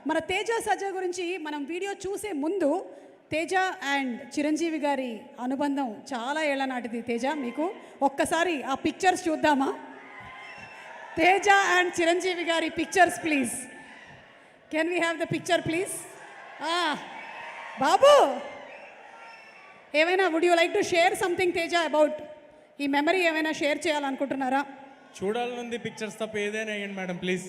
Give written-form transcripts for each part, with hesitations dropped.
మన తేజ సజ్జ గురించి మనం వీడియో చూసే ముందు తేజ అండ్ చిరంజీవి గారి అనుబంధం చాలా ఏళ్ల నాటిది. తేజ, మీకు ఒక్కసారి ఆ పిక్చర్స్ చూద్దామా? తేజ అండ్ చిరంజీవి గారి pictures please. Can we have the picture please? బాబు, ఏమైనా would you like to share something Teja about ఈ మెమరీ? ఏమైనా షేర్ చేయాలనుకుంటున్నారా? చూడాలనుంది పిక్చర్స్ తప్ప ఏదైనా వేయండి మేడం ప్లీజ్.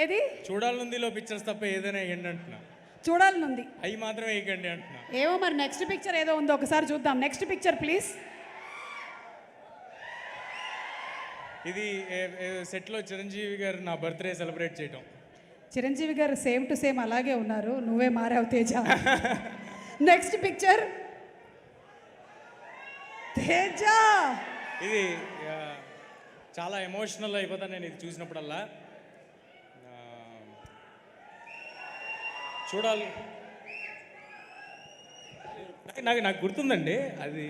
ఏది చూడాలనుందిలో పిక్చర్స్ తప్ప ఏదైనా వేయండి అంటున్నా. చూడాలనుంది అవి మాత్రమే వేయకండి అంటున్నా. ఏమో మరి నెక్స్ట్ పిక్చర్ ఏదో ఉందో ఒకసారి చూద్దాం. Next picture please. ఇది సెట్లో చిరంజీవి గారు నా బర్త్డే సెలబ్రేట్ చేయటం. చిరంజీవి గారు సేమ్ టు సేమ్ అలాగే ఉన్నారు, నువ్వే మారావు తేజ. Next picture. తేజ, ఇది చాలా ఎమోషనల్ అయిపోతాను నేను ఇది చూసినప్పుడల్లా. చూడాలి నాకు గుర్తుందండి అది.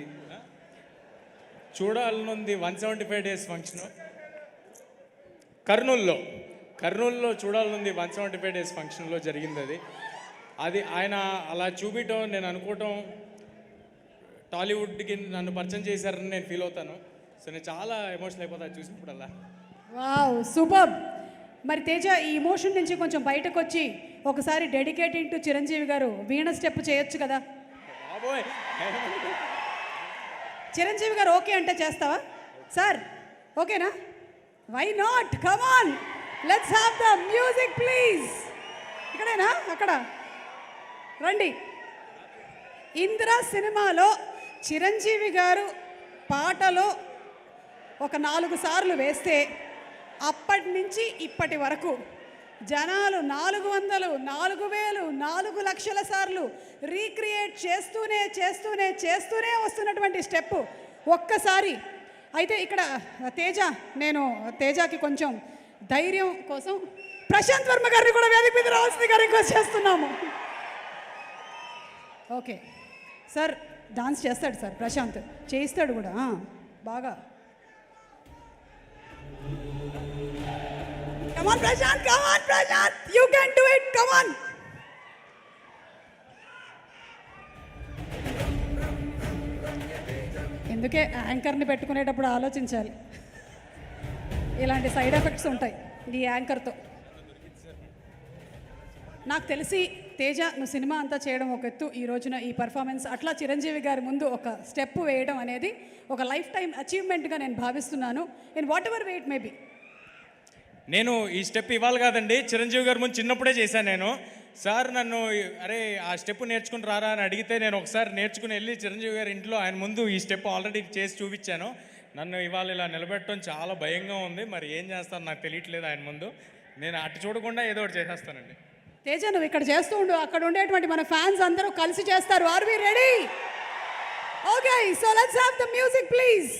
చూడాలనుంది 175 days ఫంక్షన్ కర్నూలులో చూడాలనుంది 175 days ఫంక్షన్లో జరిగింది. అది ఆయన అలా చూపించడం, నేను అనుకోవటం టాలీవుడ్కి నన్ను పరిచయం చేశారని నేను ఫీల్ అవుతాను. సో నేను చాలా ఎమోషనల్ అయిపోతాను చూసినప్పుడల్లా. Wow, super. మరి తేజ, ఈ ఇమోషన్ నుంచి కొంచెం బయటకు వచ్చి ఒకసారి డెడికేటింగ్ టు చిరంజీవి గారు వీణ స్టెప్ చేయొచ్చు కదా? బాబోయ్, చిరంజీవి గారు ఓకే అంటే చేస్తావా సార్? ఓకేనా? Why not? Come on, let's have the music please. ఇక్కడేనా? అక్కడ రండి. ఇందిరా సినిమాలో చిరంజీవి గారు పాటలో ఒక 4 సార్లు వేస్తే అప్పటి నుంచి ఇప్పటి వరకు జనాలు 400, 4000, 4 లక్షల సార్లు రీక్రియేట్ చేస్తూనే వస్తున్నటువంటి స్టెప్ ఒక్కసారి. అయితే ఇక్కడ తేజ, నేను తేజకి కొంచెం ధైర్యం కోసం ప్రశాంత్ వర్మ గారిని కూడా వేదిక మీద రావాల్సిందిగా రిక్వెస్ట్ చేస్తున్నాము. ఓకే సార్, డాన్స్ చేస్తాడు సార్ ప్రశాంత్, చేయిస్తాడు కూడా బాగా. Come on Prashant, you can do it, come on. ఎందుకే యాంకర్ని పెట్టుకునేటప్పుడు ఆలోచించాలి, ఇలాంటి సైడ్ ఎఫెక్ట్స్ ఉంటాయి ఈ యాంకర్తో. నాకు తెలిసి తేజ, నువ్వు సినిమా అంతా చేయడం ఒక ఎత్తు, ఈ రోజున ఈ పర్ఫార్మెన్స్ అట్లా చిరంజీవి గారి ముందు ఒక స్టెప్ వేయడం అనేది ఒక లైఫ్ టైం అచీవ్మెంట్గా నేను భావిస్తున్నాను. In what ever way it may be. నేను ఈ స్టెప్ ఇవ్వాలి కాదండి, చిరంజీవి గారి ముందు చిన్నప్పుడే చేశాను నేను. సార్ నన్ను అరే ఆ స్టెప్ నేర్చుకుని రారా అని అడిగితే నేను ఒకసారి నేర్చుకుని వెళ్ళి చిరంజీవి గారి ఇంట్లో ఆయన ముందు ఈ స్టెప్ ఆల్రెడీ చేసి చూపించాను. నన్ను ఇవాళ ఇలా నిలబెట్టడం చాలా భయంగా ఉంది. మరి ఏం చేస్తాను నాకు తెలియట్లేదు ఆయన ముందు. నేను అటు చూడకుండా ఏదో ఒకటి చేసేస్తానండి. తేజ, నువ్వు ఇక్కడ చేస్తూ ఉండు, అక్కడ ఉండేటువంటి మన ఫ్యాన్స్ అందరూ కలిసి చేస్తారు. Are we ready? Okay, so let's have the music please.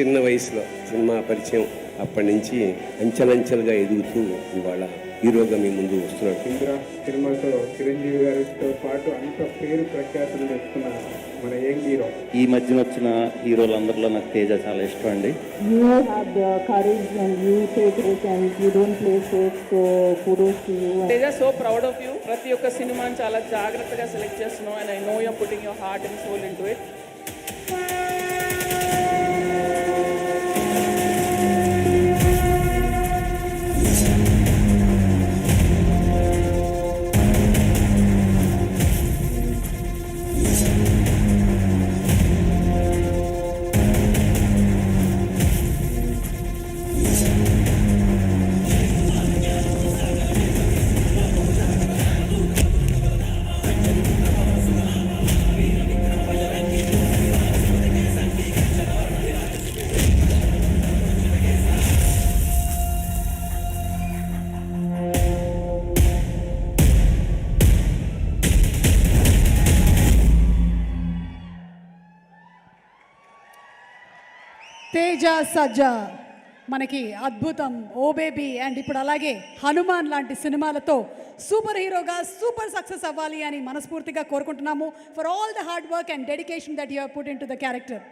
చిన్న వయసులో సినిమా పరిచయం, అప్పటి నుంచి అంచెలంచెలుగా ఎదుగుతూ ఇవాళ హీరోగా మీ ముందు వస్తున్నాడు. ఇంద్ర సినిమాతో చిరంజీవి గారితో పాటు అంత పేరు ప్రఖ్యాతులు తెచ్చుకున్న మన యంగ్ హీరో. ఈ మధ్యన వచ్చిన హీరోలందరిలో నాకు తేజ చాలా ఇష్టం అండి. You have the courage and you take risk and you don't play safe, so kudos to you. Teja, so proud of you. ప్రతి ఒక్క సినిమాని చాలా జాగ్రత్తగా సెలెక్ట్ చేస్తున్నావు and I know you're putting your heart and soul into it. Teja Sajja మనకి అద్భుతం, ఓ baby and ఇప్పుడు అలాగే హనుమాన్ లాంటి సినిమాలతో సూపర్ హీరోగా సూపర్ సక్సెస్ అవ్వాలి అని మనస్ఫూర్తిగా కోరుకుంటున్నాము. For all the hard work and dedication that you have put in to the character.